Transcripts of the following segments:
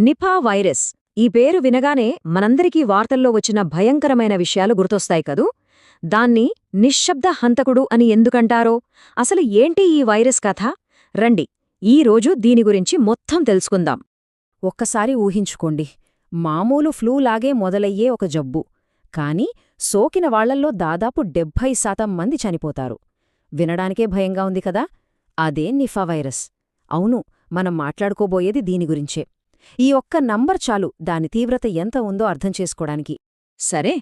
Nipah virus ఈ పేరు వినగానే మనందరికీ వార్తల్లో వచ్చిన భయంకరమైన విషయాలు గుర్తొస్తాయి కదూ. దాన్ని నిశ్శబ్ద హంతకుడు అని ఎందుకంటారో, అసలు ఏంటి ఈ వైరస్ కథ? రండి, ఈరోజు దీని గురించి మొత్తం తెలుసుకుందాం. ఒక్కసారి ఊహించుకోండి, మామూలు ఫ్లూలాగే మొదలయ్యే ఒక జబ్బు. కాని సోకిన వాళ్లల్లో దాదాపు 70% మంది చనిపోతారు. వినడానికే భయంగా ఉంది కదా. అదే నిఫా వైరస్. అవును, మనం మాట్లాడుకోబోయేది దీని గురించే. ఈ ఒక్క నంబర్ చాలు దాని తీవ్రత ఎంత ఉందో అర్థం చేసుకోవడానికి. సరే,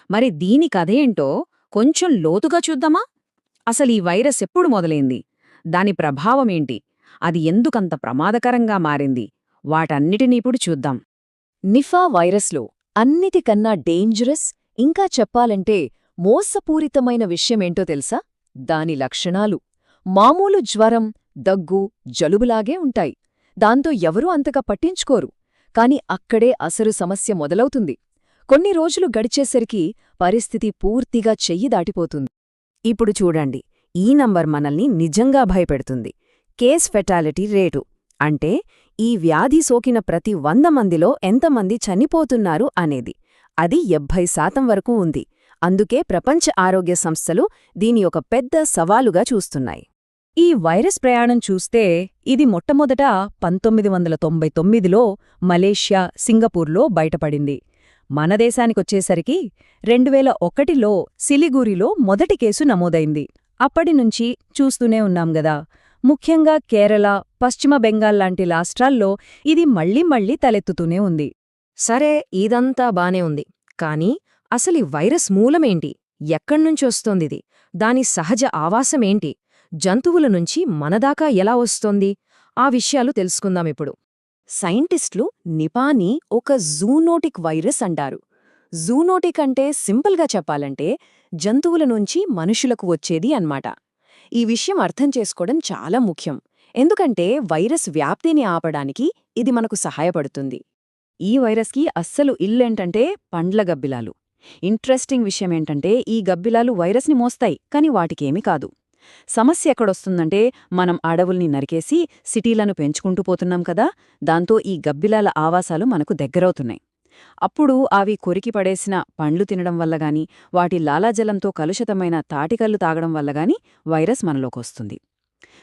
మరి దీని కథేంటో కొంచెం లోతుగా చూద్దామా? అసలీ వైరస్ ఎప్పుడు మొదలైంది? దాని ప్రభావమేంటి? అది ఎందుకంత ప్రమాదకరంగా మారింది? వాటన్నిటినీ ఇప్పుడు చూద్దాం. నిఫా వైరస్లో అన్నిటికన్నా డేంజరస్, ఇంకా చెప్పాలంటే మోసపూరితమైన విషయమేంటో తెలుసా? దాని లక్షణాలు. మామూలు జ్వరం, దగ్గు, జలుబులాగే ఉంటాయి. దాంతో ఎవరూ అంతగా పట్టించుకోరు. కాని అక్కడే అసలు సమస్య మొదలవుతుంది. కొన్ని రోజులు గడిచేసరికి పరిస్థితి పూర్తిగా చెయ్యి దాటిపోతుంది. ఇప్పుడు చూడండి, ఈ నంబర్ మనల్ని నిజంగా భయపెడుతుంది. కేస్ ఫెటాలిటీ రేటు, అంటే ఈ వ్యాధి సోకిన ప్రతి 100 మందిలో ఎంతమంది చనిపోతున్నారు అనేది. అది 70% వరకు ఉంది. అందుకే ప్రపంచ ఆరోగ్య సంస్థలు దీని ఒక పెద్ద సవాలుగా చూస్తున్నాయి. ఈ వైరస్ ప్రయాణం చూస్తే ఇది మొట్టమొదట 1999లో మలేషియా, సింగపూర్లో బయటపడింది. మన దేశానికొచ్చేసరికి 2001లో సిలిగురిలో మొదటి కేసు నమోదైంది. అప్పటినుంచి చూస్తూనే ఉన్నాం గదా. ముఖ్యంగా కేరళ, పశ్చిమ బెంగాల్ లాంటి రాష్ట్రాల్లో ఇది మళ్ళీ తలెత్తుతూనే ఉంది. సరే, ఇదంతా బానే ఉంది. కానీ అసలు ఈ వైరస్ మూలమేంటి? ఎక్కడ్నుంచొస్తోందిది? దాని సహజ ఆవాసమేంటి? జంతువుల నుంచి మనదాకా ఎలా వస్తోంది? ఆ విషయాలు తెలుసుకుందామిప్పుడు. సైంటిస్టులు నిపాని ఒక జూనోటిక్ వైరస్ అంటారు. జూనోటిక్ అంటే సింపుల్గా చెప్పాలంటే జంతువుల నుంచి మనుషులకు వచ్చేది అన్మాట. ఈ విషయం అర్థం చేసుకోవడం చాలా ముఖ్యం. ఎందుకంటే వైరస్ వ్యాప్తిని ఆపడానికి ఇది మనకు సహాయపడుతుంది. ఈ వైరస్కి అస్సలు ఇల్లేంటంటే పండ్ల గబ్బిలాలు. ఇంట్రెస్టింగ్ విషయమేంటంటే ఈ గబ్బిలాలు వైరస్ని మోస్తాయి, కాని వాటికేమీ కాదు. సమస్య ఎక్కడొస్తుందంటే మనం అడవుల్ని నరికేసి సిటీలను పెంచుకుంటూ పోతున్నాం కదా. దాంతో ఈ గబ్బిలాల ఆవాసాలు మనకు దగ్గరవుతున్నాయి. అప్పుడు అవి కొరికి పడేసిన పండ్లు తినడం వల్లగాని, వాటి లాలాజలంతో కలుషితమైన తాటికల్లు తాగడం వల్లగాని వైరస్ మనలోకొస్తుంది.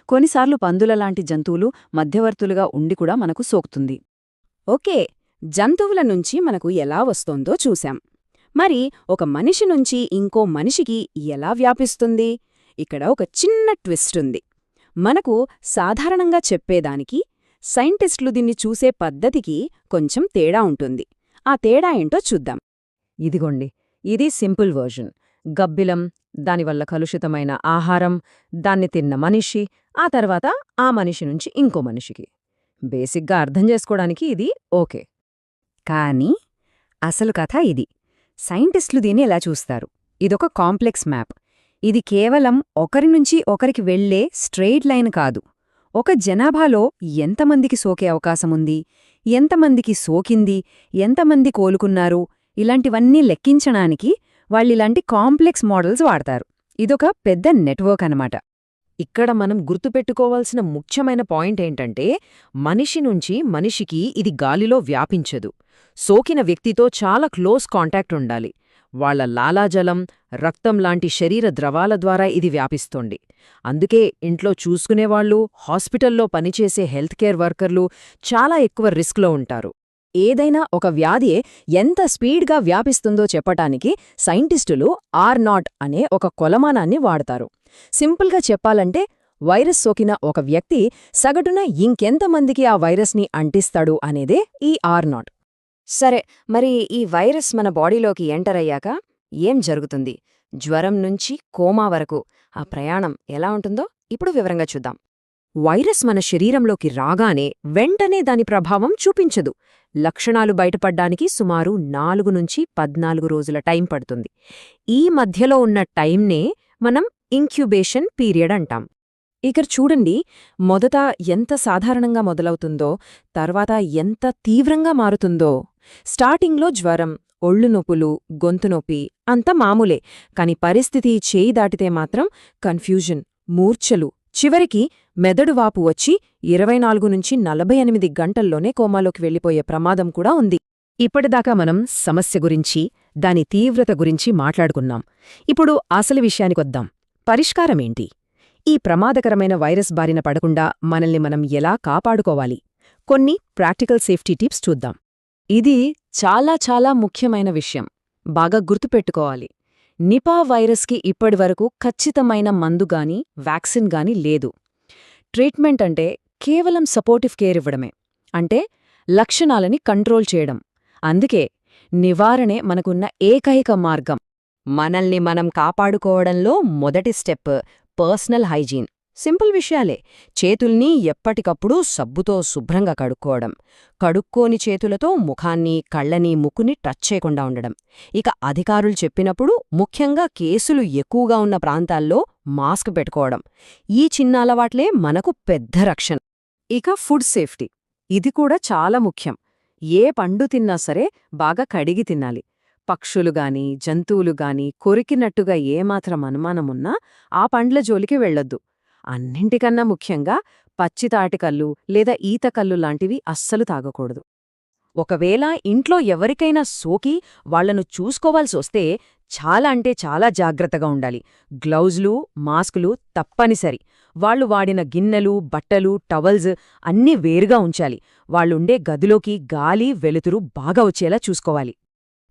కొన్నిసార్లు పందులలాంటి జంతువులు మధ్యవర్తులుగా ఉండి కూడా మనకు సోకుతుంది. ఓకే, జంతువుల నుంచి మనకు ఎలా వస్తోందో చూశాం. మరి ఒక మనిషి నుంచి ఇంకో మనిషికి ఎలా వ్యాపిస్తుంది? ఇక్కడ ఒక చిన్న ట్విస్ట్ ఉంది. మనకు సాధారణంగా చెప్పేదానికి, సైంటిస్టులు దీన్ని చూసే పద్ధతికి కొంచెం తేడా ఉంటుంది. ఆ తేడా ఏంటో చూద్దాం. ఇదిగోండి, ఇది సింపుల్ వర్జన్. గబ్బిలం, దానివల్ల కలుషితమైన ఆహారం, దాన్ని తిన్న మనిషి, ఆ తర్వాత ఆ మనిషి నుంచి ఇంకో మనిషికి. బేసిక్గా అర్థం చేసుకోవడానికి ఇది ఓకే. కానీ అసలు కథ ఇది. సైంటిస్టులు దీన్ని ఎలా చూస్తారు? ఇదొక కాంప్లెక్స్ మ్యాప్. ఇది కేవలం ఒకరి నుంచి ఒకరికి వెళ్లే స్ట్రెయిట్ లైన్ కాదు. ఒక జనాభాలో ఎంతమందికి సోకే అవకాశముంది, ఎంతమందికి సోకింది, ఎంతమంది కోలుకున్నారు, ఇలాంటివన్నీ లెక్కించడానికి వాళ్ళిలాంటి కాంప్లెక్స్ మోడల్స్ వాడతారు. ఇదొక పెద్ద నెట్వర్క్ అనమాట. ఇక్కడ మనం గుర్తుపెట్టుకోవాల్సిన ముఖ్యమైన పాయింట్ ఏంటంటే, మనిషి నుంచి మనిషికి ఇది గాలిలో వ్యాపించదు. సోకిన వ్యక్తితో చాలా క్లోజ్ కాంటాక్ట్ ఉండాలి. వాళ్ల లాలాజలం, రక్తం లాంటి శరీర ద్రవాల ద్వారా ఇది వ్యాపిస్తోంది. అందుకే ఇంట్లో చూసుకునేవాళ్లు, హాస్పిటల్లో పనిచేసే హెల్త్ కేర్ వర్కర్లు చాలా ఎక్కువ రిస్క్లో ఉంటారు. ఏదైనా ఒక వ్యాధి ఎంత స్పీడ్గా వ్యాపిస్తుందో చెప్పటానికి సైంటిస్టులు R0 అనే ఒక కొలమానాన్ని వాడతారు. సింపుల్గా చెప్పాలంటే, వైరస్ సోకిన ఒక వ్యక్తి సగటున ఇంకెంతమందికి ఆ వైరస్ని అంటిస్తాడు అనేదే ఈ R0. సరే, మరి ఈ వైరస్ మన బాడీలోకి ఎంటర్ అయ్యాక ఏం జరుగుతుంది? జ్వరం నుంచి కోమా వరకు ఆ ప్రయాణం ఎలా ఉంటుందో ఇప్పుడు వివరంగా చూద్దాం. వైరస్ మన శరీరంలోకి రాగానే వెంటనే దాని ప్రభావం చూపించదు. లక్షణాలు బయటపడ్డానికి సుమారు 4 నుంచి 14 రోజుల టైం పడుతుంది. ఈ మధ్యలో ఉన్న టైంనే మనం ఇంక్యుబేషన్ పీరియడ్ అంటాం. ఇక్కడ చూడండి, మొదట ఎంత సాధారణంగా మొదలవుతుందో, తర్వాత ఎంత తీవ్రంగా మారుతుందో. స్టార్టింగ్లో జ్వరం, ఒళ్ళు నొప్పులు, గొంతు నొప్పి అంత మామూలే. కాని పరిస్థితి చేయి దాటితే మాత్రం కన్ఫ్యూజన్, మూర్ఛలు, చివరికి మెదడువాపు వచ్చి 24 నుంచి 48 గంటల్లోనే కోమాలోకి వెళ్ళిపోయే ప్రమాదం కూడా ఉంది. ఇప్పటిదాకా మనం సమస్య గురించి, దాని తీవ్రత గురించి మాట్లాడుకున్నాం. ఇప్పుడు అసలు విషయానికొద్దాం. పరిష్కారమేంటి? ఈ ప్రమాదకరమైన వైరస్ బారిన పడకుండా మనల్ని మనం ఎలా కాపాడుకోవాలి? కొన్ని ప్రాక్టికల్ సేఫ్టీ టిప్స్ చూద్దాం. ఇది చాలా చాలా ముఖ్యమైన విషయం. బాగా గుర్తుపెట్టుకోవాలి. నిపా వైరస్కి ఇప్పటివరకు ఖచ్చితమైన మందుగాని, వ్యాక్సిన్ గాని లేదు. ట్రీట్మెంట్ అంటే కేవలం సపోర్టివ్ కేర్ ఇవ్వడమే. అంటే లక్షణాలని కంట్రోల్ చేయడం. అందుకే నివారణే మనకున్న ఏకైక మార్గం. మనల్ని మనం కాపాడుకోవడంలో మొదటి స్టెప్ పర్సనల్ హైజీన్. సింపుల్ విషయాలే. చేతుల్ని ఎప్పటికప్పుడు సబ్బుతో శుభ్రంగా కడుక్కోవడం, కడుక్కోని చేతులతో ముఖాన్ని, కళ్ళని, ముక్కుని టచ్ చేయకుండా ఉండడం. ఇక అధికారులు చెప్పినప్పుడు ముఖ్యంగా కేసులు ఎక్కువగా ఉన్న ప్రాంతాల్లో మాస్క్ పెట్టుకోవడం. ఈ చిన్న అలవాట్లే మనకు పెద్ద రక్షణ. ఇక ఫుడ్ సేఫ్టీ. ఇది కూడా చాలా ముఖ్యం. ఏ పండు తిన్నా సరే బాగా కడిగి తినాలి. పక్షులుగాని, జంతువులుగాని కొరికినట్టుగా ఏమాత్రం అనుమానమున్నా ఆ పండ్ల జోలికి వెళ్లొద్దు. అన్నింటికన్నా ముఖ్యంగా పచ్చితాటికల్లు లేదా ఈతకల్లు లాంటివి అస్సలు తాగకూడదు. ఒకవేళ ఇంట్లో ఎవరికైనా సోకి వాళ్లను చూసుకోవాల్సొస్తే చాలా అంటే చాలా జాగ్రత్తగా ఉండాలి. గ్లౌజులు, మాస్కులు తప్పనిసరి. వాళ్లు వాడిన గిన్నెలు, బట్టలు, టవల్స్ అన్నీ వేరుగా ఉంచాలి. వాళ్లుండే గదిలోకి గాలి, వెలుతురు బాగా వచ్చేలా చూసుకోవాలి.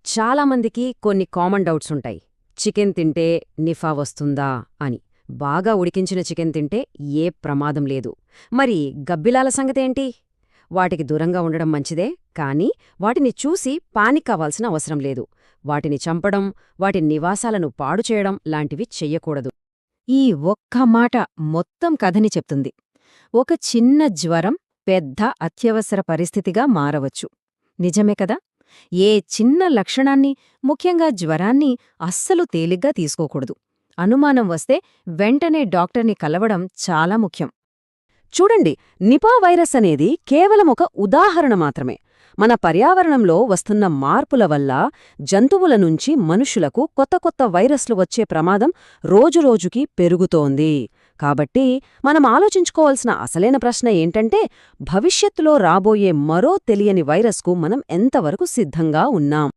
చాలామందికి కొన్ని కామన్ డౌట్స్ ఉంటాయి. చికెన్ తింటే నిఫా వస్తుందా అని. బాగా ఉడికించిన చికెన్ తింటే ఏ ప్రమాదం లేదు. మరి గబ్బిలాల సంగతేంటి? వాటికి దూరంగా ఉండడం మంచిదే, కానీ వాటిని చూసి పానిక్ అవ్వాల్సిన అవసరం లేదు. వాటిని చంపడం, వాటి నివాసాలను పాడుచేయడం లాంటివి చెయ్యకూడదు. ఈ ఒక్క మాట మొత్తం కథని చెప్తుంది. ఒక చిన్న జ్వరం పెద్ద అత్యవసర పరిస్థితిగా మారవచ్చు. నిజమే కదా? ఏ చిన్న లక్షణాన్ని, ముఖ్యంగా జ్వరాన్ని అస్సలు తేలిగ్గా తీసుకోకూడదు. అనుమానం వస్తే వెంటనే డాక్టర్ని కలవడం చాలా ముఖ్యం. చూడండి, నిపా వైరస్ అనేది కేవలం ఒక ఉదాహరణ మాత్రమే. మన పర్యావరణంలో వస్తున్న మార్పుల వల్ల జంతువుల నుంచి మనుషులకు కొత్త కొత్త వైరస్లు వచ్చే ప్రమాదం రోజురోజుకీ పెరుగుతోంది. కాబట్టి మనం ఆలోచించుకోవాల్సిన అసలైన ప్రశ్న ఏంటంటే, భవిష్యత్తులో రాబోయే మరో తెలియని వైరస్కు మనం ఎంతవరకు సిద్ధంగా ఉన్నాం?